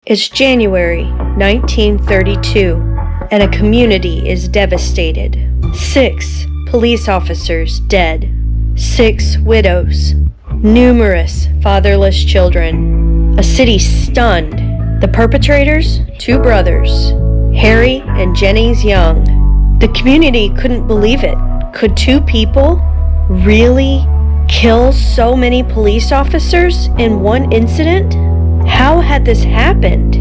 It's January 1932, and a community is devastated. 6 police officers dead. 6 widows. Numerous fatherless children. A city stunned. The perpetrators, 2 brothers, Harry and Jennings Young. The community couldn't believe it. Could 2 people really kill so many police officers in one incident? How had this happened?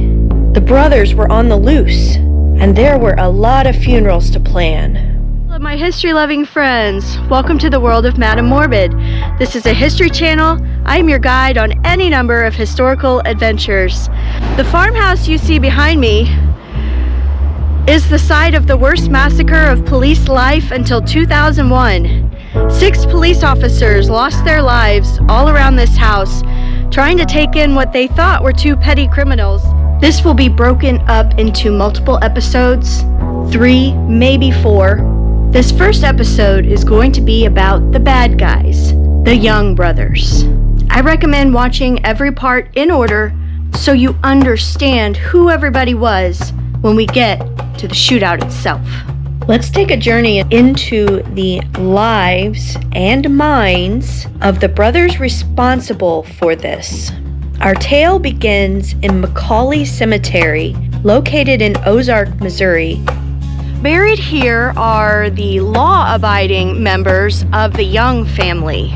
The brothers were on the loose, and there were a lot of funerals to plan. Hello, my history-loving friends. Welcome to the world of Mad and Morbid. This is a history channel. I am your guide on any number of historical adventures. The farmhouse you see behind me is the site of the worst massacre of police life until 2001. 6 police officers lost their lives all around this house, trying to take in what they thought were 2 petty criminals. This will be broken up into multiple episodes, 3, maybe 4. This first episode is going to be about the bad guys, the Young Brothers. I recommend watching every part in order so you understand who everybody was when we get to the shootout itself. Let's take a journey into the lives and minds of the brothers responsible for this. Our tale begins in McCauley Cemetery, located in Ozarks, Missouri. Buried here are the law-abiding members of the Young family.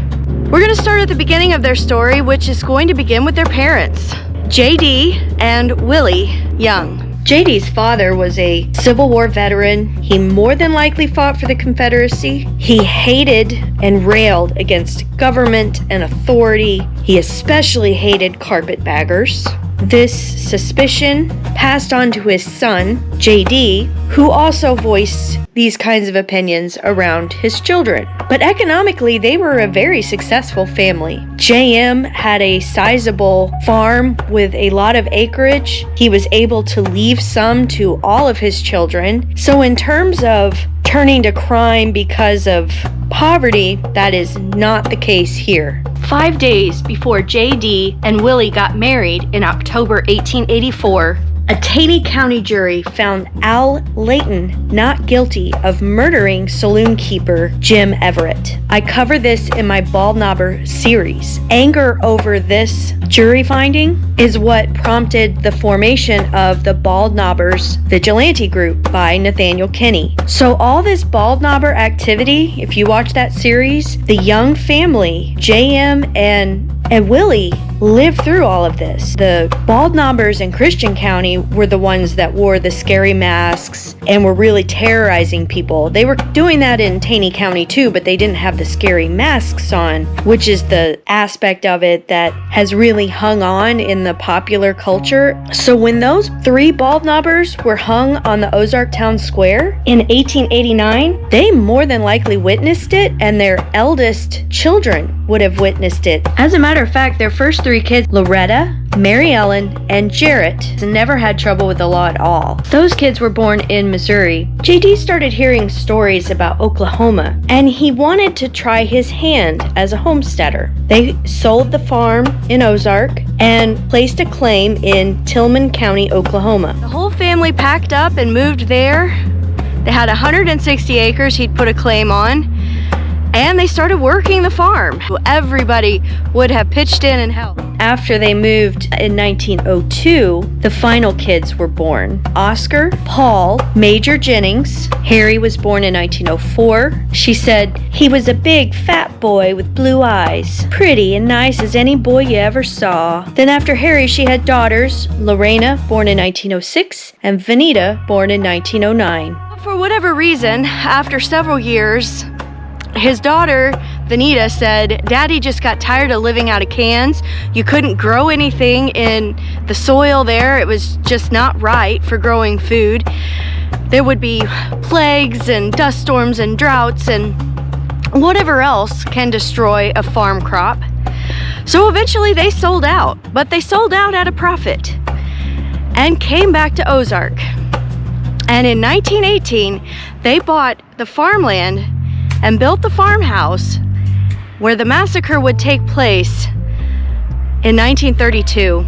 We're going to start at the beginning of their story, which is going to begin with their parents, J.D. and Willie Young. J.D.'s father was a Civil War veteran. He more than likely fought for the Confederacy. He hated and railed against government and authority. He especially hated carpetbaggers. This suspicion passed on to his son, J.D., who also voiced these kinds of opinions around his children. But economically, they were a very successful family. J.M. had a sizable farm with a lot of acreage. He was able to leave some to all of his children. So in terms of turning to crime because of poverty, that is not the case here. 5 days before J.D. and Willie got married in October 1884, a Taney County jury found Al Layton not guilty of murdering saloon keeper Jim Everett. I cover this in my Bald Knobber series. Anger over this jury finding is what prompted the formation of the Bald Knobbers vigilante group by Nathaniel Kinney. So all this Bald Knobber activity, if you watch that series, the Young family, JM and Willie, lived through all of this. The Bald Knobbers in Christian County were the ones that wore the scary masks and were really terrorizing people. They were doing that in Taney County too, but they didn't have the scary masks on, which is the aspect of it that has really hung on in the popular culture. So when those 3 Bald Knobbers were hung on the Ozark Town Square in 1889, they more than likely witnessed it, and their eldest children would have witnessed it. As a matter of fact, their first 3 kids, Loretta, Mary Ellen, and Jarrett, never had trouble with the law at all. Those kids were born in Missouri. J.D. started hearing stories about Oklahoma, and he wanted to try his hand as a homesteader. They sold the farm in Ozark and placed a claim in Tillman County, Oklahoma. The whole family packed up and moved there. They had 160 acres he'd put a claim on, and they started working the farm. Everybody would have pitched in and helped. After they moved in 1902, the final kids were born. Oscar, Paul, Major Jennings. Harry was born in 1904. She said, he was a big fat boy with blue eyes. Pretty and nice as any boy you ever saw. Then after Harry, she had daughters, Lorena, born in 1906, and Vanita, born in 1909. For whatever reason, after several years, his daughter, Vanita, said, Daddy just got tired of living out of cans. You couldn't grow anything in the soil there. It was just not right for growing food. There would be plagues and dust storms and droughts and whatever else can destroy a farm crop. So eventually they sold out, but they sold out at a profit and came back to Ozark. And in 1918, they bought the farmland and built the farmhouse where the massacre would take place in 1932.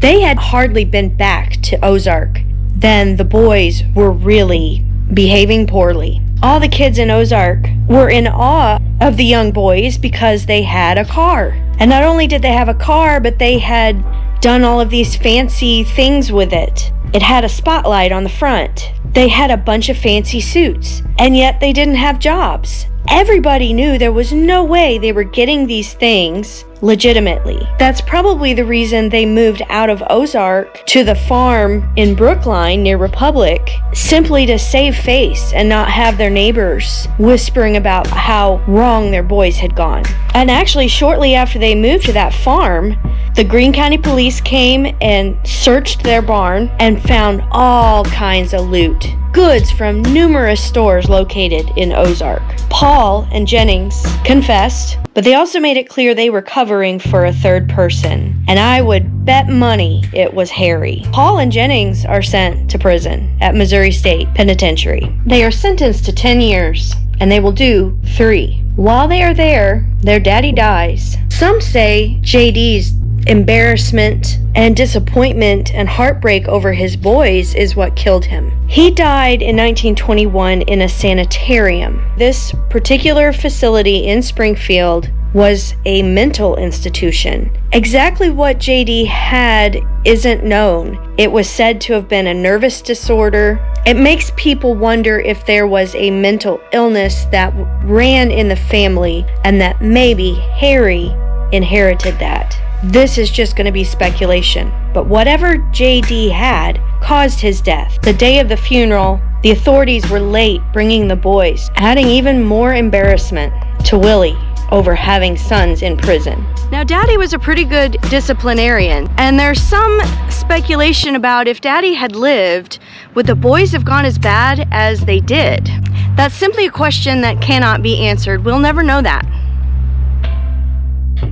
They had hardly been back to Ozark then the boys were really behaving poorly. All the kids in Ozark were in awe of the young boys because they had a car. And not only did they have a car, but they had done all of these fancy things with it. It had a spotlight on the front. They had a bunch of fancy suits, and yet they didn't have jobs. Everybody knew there was no way they were getting these things legitimately. That's probably the reason they moved out of Ozark to the farm in Brookline near Republic, simply to save face and not have their neighbors whispering about how wrong their boys had gone. And actually, shortly after they moved to that farm, the Greene County Police came and searched their barn and found all kinds of loot. Goods from numerous stores located in Ozark. Paul and Jennings confessed, but they also made it clear they were covering for a third person. And I would bet money it was Harry. Paul and Jennings are sent to prison at Missouri State Penitentiary. They are sentenced to 10 years, and they will do 3. While they are there, their daddy dies. Some say JD's embarrassment and disappointment and heartbreak over his boys is what killed him. He died in 1921 in a sanitarium. This particular facility in Springfield was a mental institution. Exactly what JD had isn't known. It was said to have been a nervous disorder. It makes people wonder if there was a mental illness that ran in the family and that maybe Harry inherited that. This is just going to be speculation, but whatever JD had caused his death. The day of the funeral, the authorities were late bringing the boys, adding even more embarrassment to Willie over having sons in prison. Now, Daddy was a pretty good disciplinarian, and there's some speculation about if Daddy had lived, would the boys have gone as bad as they did? That's simply a question that cannot be answered. We'll never know that.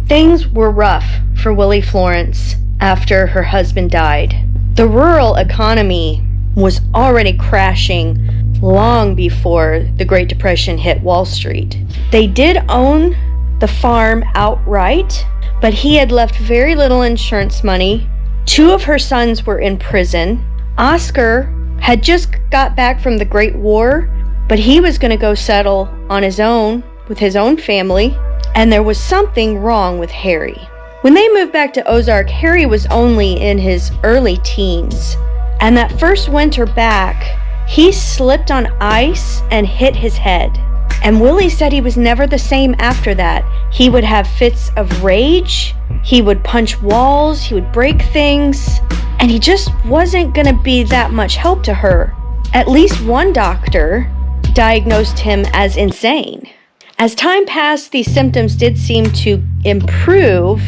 Things were rough for Willie Florence after her husband died. The rural economy was already crashing long before the Great Depression hit Wall Street. They did own the farm outright, but he had left very little insurance money. 2 of her sons were in prison. Oscar had just got back from the Great War, but he was going to go settle on his own with his own family. And there was something wrong with Harry. When they moved back to Ozark, Harry was only in his early teens. And that first winter back, he slipped on ice and hit his head. And Willie said he was never the same after that. He would have fits of rage, he would punch walls, he would break things, and he just wasn't going to be that much help to her. At least one doctor diagnosed him as insane. As time passed, these symptoms did seem to improve,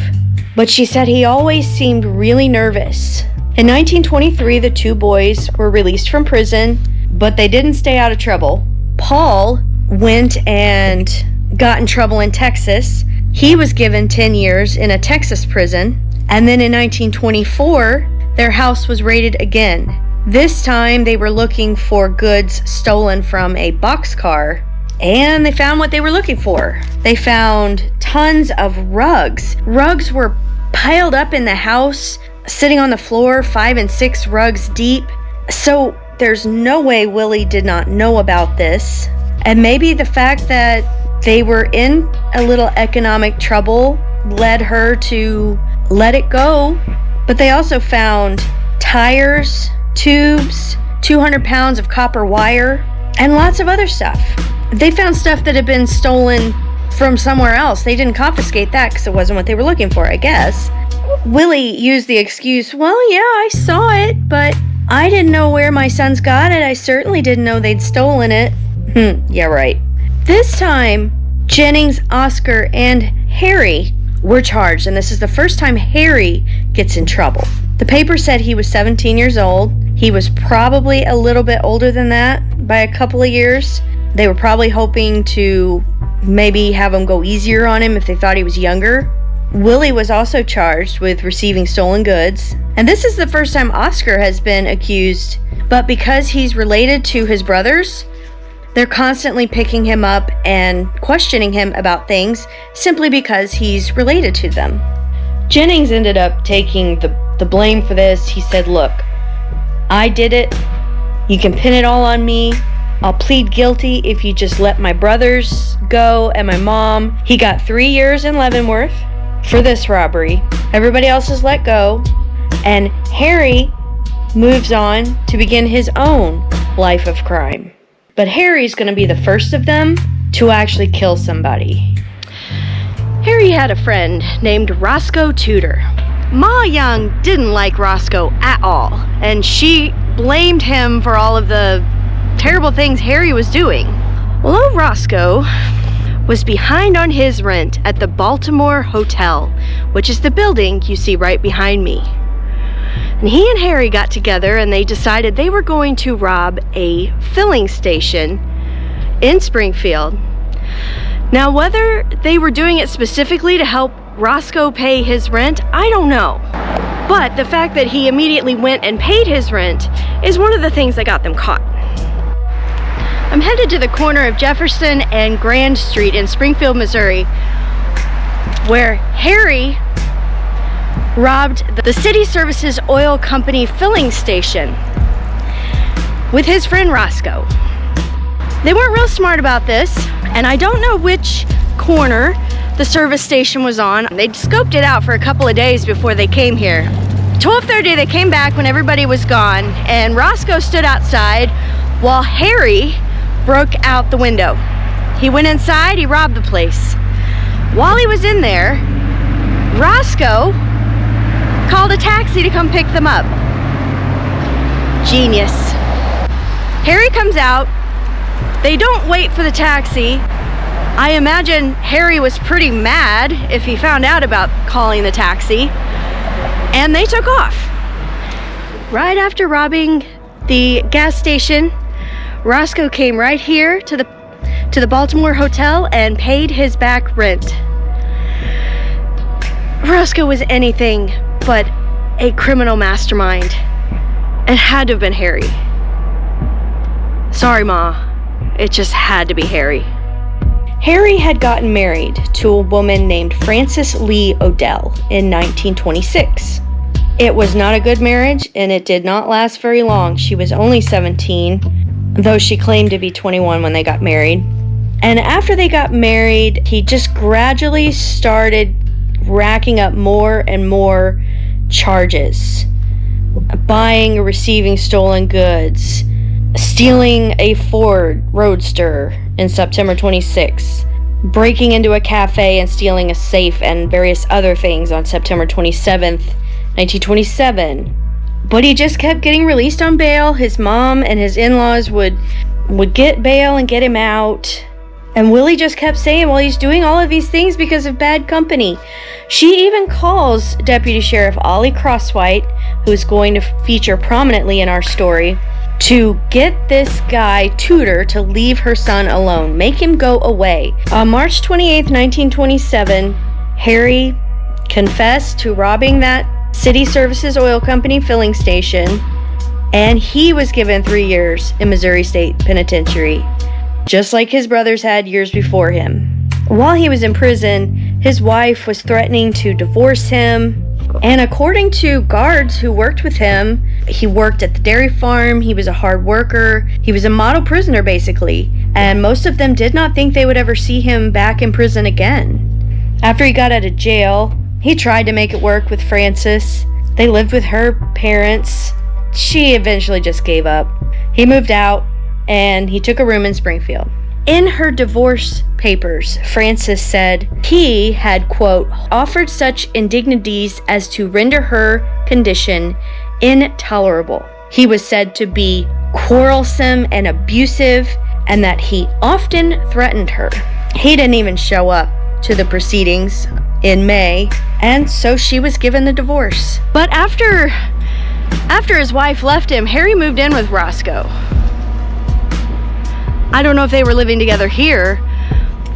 but she said he always seemed really nervous. In 1923, the 2 boys were released from prison, but they didn't stay out of trouble. Paul went and got in trouble in Texas. He was given 10 years in a Texas prison, and then in 1924, their house was raided again. This time, they were looking for goods stolen from a boxcar. And they found what they were looking for. They found tons of rugs. Rugs were piled up in the house, sitting on the floor, 5 and 6 rugs deep. So there's no way Willie did not know about this. And maybe the fact that they were in a little economic trouble led her to let it go. But they also found tires, tubes, 200 pounds of copper wire, and lots of other stuff. They found stuff that had been stolen from somewhere else. They didn't confiscate that because it wasn't what they were looking for, I guess. Willie used the excuse, well, yeah, I saw it, but I didn't know where my sons got it. I certainly didn't know they'd stolen it. Yeah, right. This time, Jennings, Oscar, and Harry were charged, and this is the first time Harry gets in trouble. The paper said he was 17 years old. He was probably a little bit older than that by a couple of years. They were probably hoping to maybe have him go easier on him if they thought he was younger. Willie was also charged with receiving stolen goods. And this is the first time Oscar has been accused. But because he's related to his brothers, they're constantly picking him up and questioning him about things simply because he's related to them. Jennings ended up taking the the blame for this. He said, look, I did it. You can pin it all on me. I'll plead guilty if you just let my brothers go and my mom. He got 3 years in Leavenworth for this robbery. Everybody else is let go. And Harry moves on to begin his own life of crime. But Harry's going to be the first of them to actually kill somebody. Harry had a friend named Roscoe Tudor. Ma Young didn't like Roscoe at all, and she blamed him for all of the terrible things Harry was doing. Well, old Roscoe was behind on his rent at the Baltimore Hotel, which is the building you see right behind me. And he and Harry got together and they decided they were going to rob a filling station in Springfield. Now, whether they were doing it specifically to help Roscoe pay his rent, I don't know. But the fact that he immediately went and paid his rent is one of the things that got them caught. I'm headed to the corner of Jefferson and Grand Street in Springfield, Missouri, where Harry robbed the City Services Oil Company filling station with his friend Roscoe. They weren't real smart about this, and I don't know which corner the service station was on. They scoped it out for a couple of days before they came here. 12:30 they came back when everybody was gone, and Roscoe stood outside while Harry broke out the window. He went inside, he robbed the place. While he was in there, Roscoe called a taxi to come pick them up. Genius. Harry comes out. They don't wait for the taxi. I imagine Harry was pretty mad if he found out about calling the taxi. And they took off. Right after robbing the gas station, Roscoe came right here to the Baltimore Hotel and paid his back rent. Roscoe was anything but a criminal mastermind. It had to have been Harry. Sorry, Ma. It just had to be Harry. Harry had gotten married to a woman named Frances Lee Odell in 1926. It was not a good marriage, and it did not last very long. She was only 17, though she claimed to be 21 when they got married. And after they got married, he just gradually started racking up more and more charges. Buying or receiving stolen goods, stealing a Ford Roadster in September 26, breaking into a cafe and stealing a safe and various other things on September 27th, 1927. But he just kept getting released on bail. His mom and his in-laws would get bail and get him out. And Willie just kept saying, well, he's doing all of these things because of bad company. She even calls Deputy Sheriff Ollie Crosswhite, who's going to feature prominently in our story, to get this guy, Tudor, to leave her son alone. Make him go away. On March 28th, 1927, Harry confessed to robbing that City Services Oil Company filling station, and he was given 3 years in Missouri State Penitentiary, just like his brothers had years before him. While he was in prison, his wife was threatening to divorce him, and according to guards who worked with him, he worked at the dairy farm, he was a hard worker, he was a model prisoner basically, and most of them did not think they would ever see him back in prison again. After he got out of jail, he tried to make it work with Frances. They lived with her parents. She eventually just gave up. He moved out, and he took a room in Springfield. In her divorce papers, Frances said he had, quote, offered such indignities as to render her condition intolerable. He was said to be quarrelsome and abusive, and that he often threatened her. He didn't even show up to the proceedings in May, and so she was given the divorce. But after his wife left him, Harry moved in with Roscoe. I don't know if they were living together here,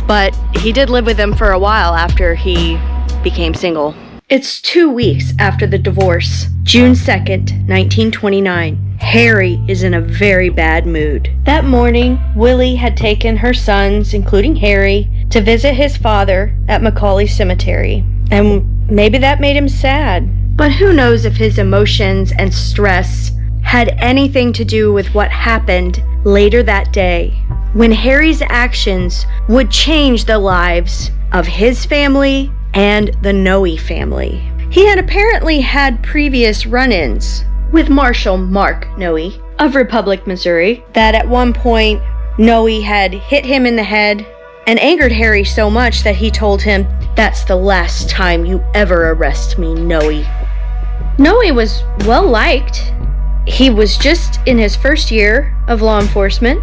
but he did live with them for a while after he became single. It's 2 weeks after the divorce, June 2nd, 1929. Harry is in a very bad mood. That morning, Willie had taken her sons, including Harry, to visit his father at Macaulay Cemetery. And maybe that made him sad. But who knows if his emotions and stress had anything to do with what happened later that day, when Harry's actions would change the lives of his family and the Noe family. He had apparently had previous run-ins with Marshal Mark Noe of Republic, Missouri, that at one point Noe had hit him in the head and angered Harry so much that he told him, "That's the last time you ever arrest me, Noe." Noe was well liked. He was just in his first year of law enforcement.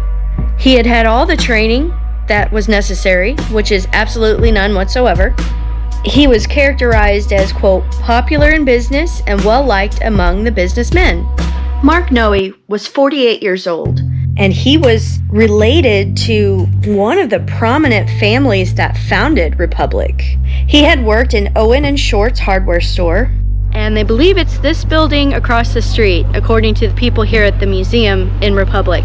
He had had all the training that was necessary, which is absolutely none whatsoever. He was characterized as, quote, popular in business and well-liked among the businessmen. Mark Noe was 48 years old, and he was related to one of the prominent families that founded Republic. He had worked in Owen & Short's hardware store, and they believe it's this building across the street, according to the people here at the museum in Republic.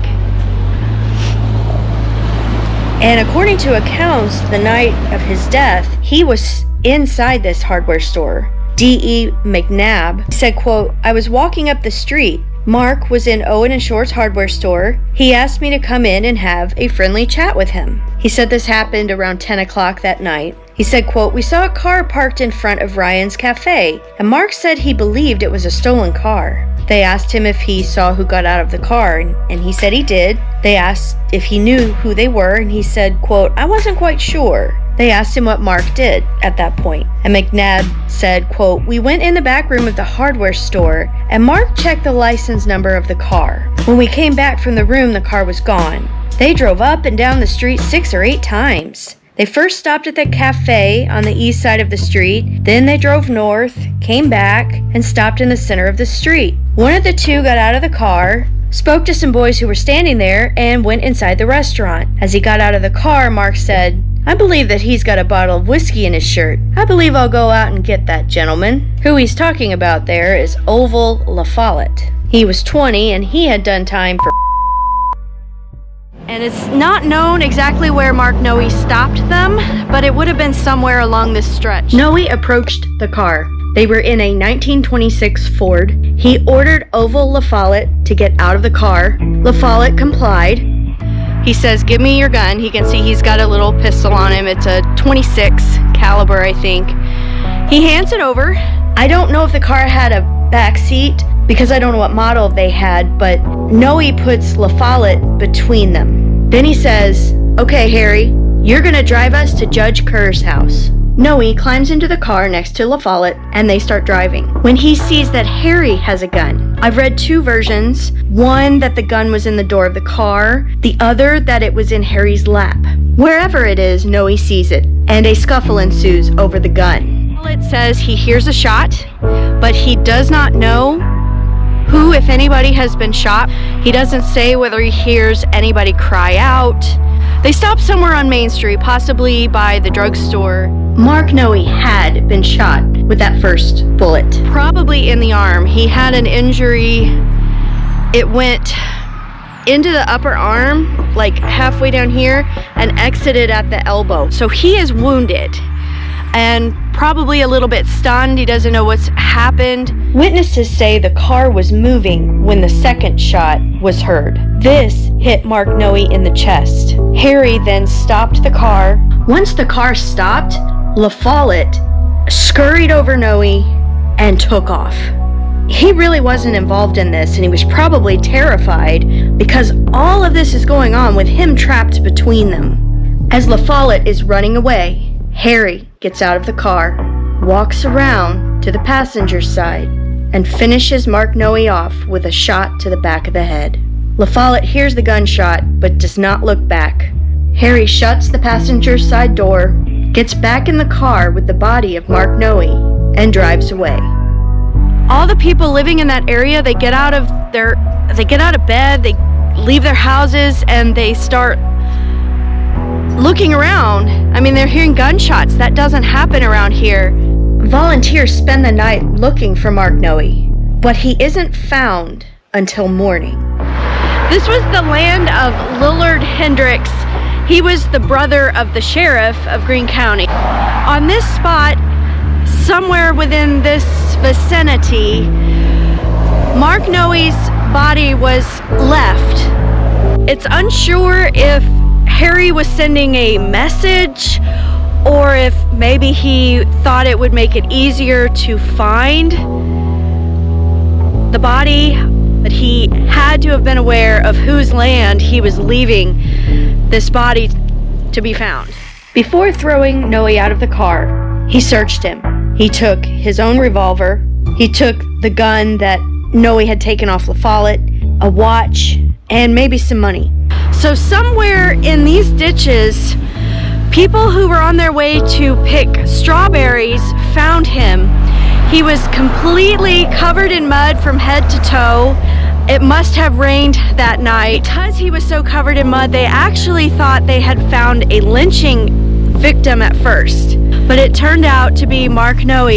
And according to accounts, the night of his death, he was inside this hardware store. D.E. McNabb said, quote, "I was walking up the street. Mark was in Owen & Short's hardware store. He asked me to come in and have a friendly chat with him." He said this happened around 10 o'clock that night. He said, quote, "We saw a car parked in front of Ryan's Cafe, and Mark said he believed it was a stolen car. They asked him if he saw who got out of the car, and he said he did. They asked if he knew who they were, and he said, quote, I wasn't quite sure. They asked him what Mark did at that point. And McNabb said, quote, "We went in the back room of the hardware store, and Mark checked the license number of the car. When we came back from the room, the car was gone. They drove up and down the street 6 or 8 times. They first stopped at the cafe on the east side of the street, then they drove north, came back, and stopped in the center of the street. One of the two got out of the car, spoke to some boys who were standing there, and went inside the restaurant. As he got out of the car, Mark said, 'I believe that he's got a bottle of whiskey in his shirt. I believe I'll go out and get that gentleman.' Who he's talking about there is Oval LaFollette. He was 20, and he had done time for and it's not known exactly where Mark Noe stopped them, but it would have been somewhere along this stretch. Noe approached the car. They were in a 1926 Ford. He ordered Oval LaFollette to get out of the car. LaFollette complied. He says, "Give me your gun." He can see he's got a little pistol on him. It's a 26 caliber, I think. He hands it over. I don't know if the car had a back seat because I don't know what model they had, but Noe puts LaFollette between them. Then he says, "Okay, Harry, you're gonna drive us to Judge Kerr's house." Noe climbs into the car next to LaFollette, and they start driving. When he sees that Harry has a gun, I've read 2 versions. One, that the gun was in the door of the car. The other, that it was in Harry's lap. Wherever it is, Noe sees it, and a scuffle ensues over the gun. It says he hears a shot, but he does not know who, if anybody, has been shot. He doesn't say whether he hears anybody cry out. They stop somewhere on Main Street, possibly by the drugstore. Mark Noe had been shot with that first bullet, probably in the arm. He had an injury. It went into the upper arm, like halfway down here, and exited at the elbow. So he is wounded and probably a little bit stunned. He doesn't know what's happened. Witnesses say the car was moving when the second shot was heard. This hit Mark Noe in the chest. Harry then stopped the car. Once the car stopped, LaFollette scurried over Noe and took off. He really wasn't involved in this, and he was probably terrified because all of this is going on with him trapped between them. As LaFollette is running away, Harry gets out of the car, walks around to the passenger side, and finishes Mark Noe off with a shot to the back of the head. LaFollette hears the gunshot, but does not look back. Harry shuts the passenger side door, gets back in the car with the body of Mark Noe, and drives away. All the people living in that area, they get out of bed, they leave their houses, and they start looking around. I mean, they're hearing gunshots. That doesn't happen around here. Volunteers spend the night looking for Mark Noe, but he isn't found until morning. This was the land of Lillard Hendricks. He was the brother of the sheriff of Greene County. On this spot, somewhere within this vicinity, Mark Noe's body was left. It's unsure if Harry was sending a message or if maybe he thought it would make it easier to find the body, but he had to have been aware of whose land he was leaving this body to be found. Before throwing Noe out of the car, he searched him. He took his own revolver. He took the gun that Noe had taken off La Follette, a watch, and maybe some money. So somewhere in these ditches, people who were on their way to pick strawberries found him. He was completely covered in mud from head to toe. It must have rained that night. Because he was so covered in mud, they actually thought they had found a lynching victim at first. But it turned out to be Mark Noe.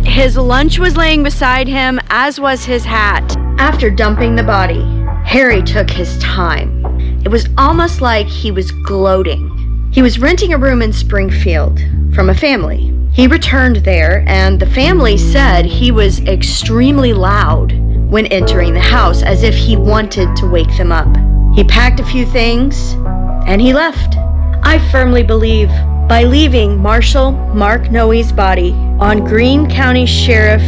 His lunch was laying beside him, as was his hat. After dumping the body, Harry took his time. It was almost like he was gloating. He was renting a room in Springfield from a family. He returned there, and the family said he was extremely loud when entering the house, as if he wanted to wake them up. He packed a few things, and he left. I firmly believe by leaving Marshal Mark Noe's body on Greene County Sheriff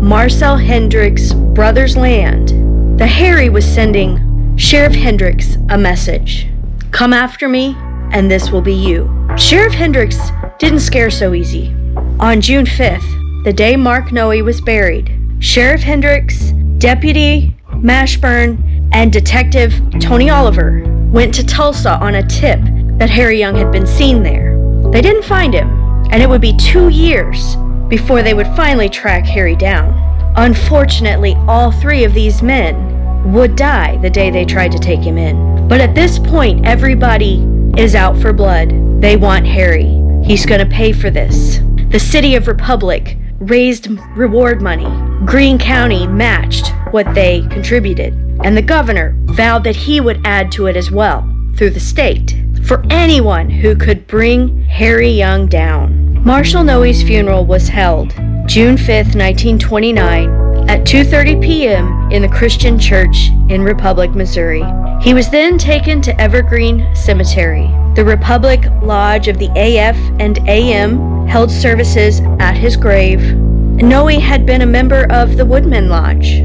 Marcel Hendricks' brother's land, that Harry was sending Sheriff Hendricks a message. Come after me, and this will be you. Sheriff Hendricks didn't scare so easy. On June 5th, the day Mark Noe was buried, Sheriff Hendricks, Deputy Mashburn, and Detective Tony Oliver went to Tulsa on a tip that Harry Young had been seen there. They didn't find him, and it would be 2 years before they would finally track Harry down. Unfortunately, all three of these men would die the day they tried to take him in. But at this point, everybody is out for blood. They want Harry. He's gonna pay for this. The City of Republic raised reward money. Greene County matched what they contributed. And the governor vowed that he would add to it as well through the state for anyone who could bring Harry Young down. Marshal Noe's funeral was held June 5th, 1929 at 2:30 p.m. in the Christian Church in Republic, Missouri. He was then taken to Evergreen Cemetery. The Republic Lodge of the AF and AM held services at his grave. Noe had been a member of the Woodman Lodge.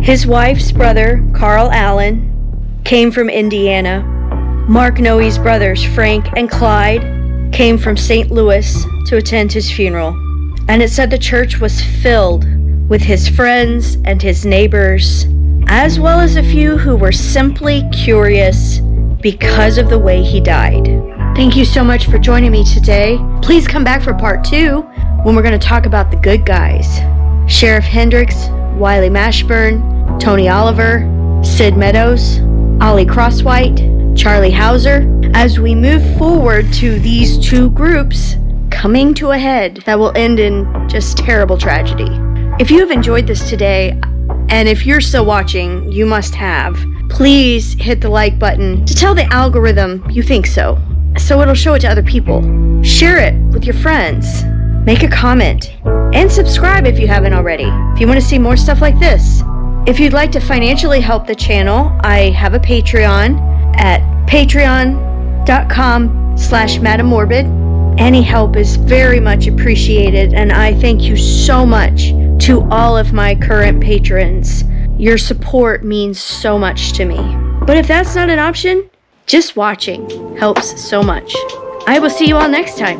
His wife's brother, Carl Allen, came from Indiana. Mark Noe's brothers, Frank and Clyde, came from St. Louis to attend his funeral. And it said the church was filled with his friends and his neighbors, as well as a few who were simply curious because of the way he died. Thank you so much for joining me today. Please come back for part 2 when we're going to talk about the good guys. Sheriff Hendricks, Wiley Mashburn, Tony Oliver, Sid Meadows, Ollie Crosswhite, Charlie Hauser, as we move forward to these two groups coming to a head that will end in just terrible tragedy. If you have enjoyed this today, and if you're still watching, you must have, please hit the like button to tell the algorithm you think so it'll show it to other people. Share it with your friends. Make a comment. And subscribe if you haven't already, if you want to see more stuff like this. If you'd like to financially help the channel, I have a Patreon at patreon.com/MadamMorbid. Any help is very much appreciated, and I thank you so much to all of my current patrons. Your support means so much to me. But if that's not an option, just watching helps so much. I will see you all next time.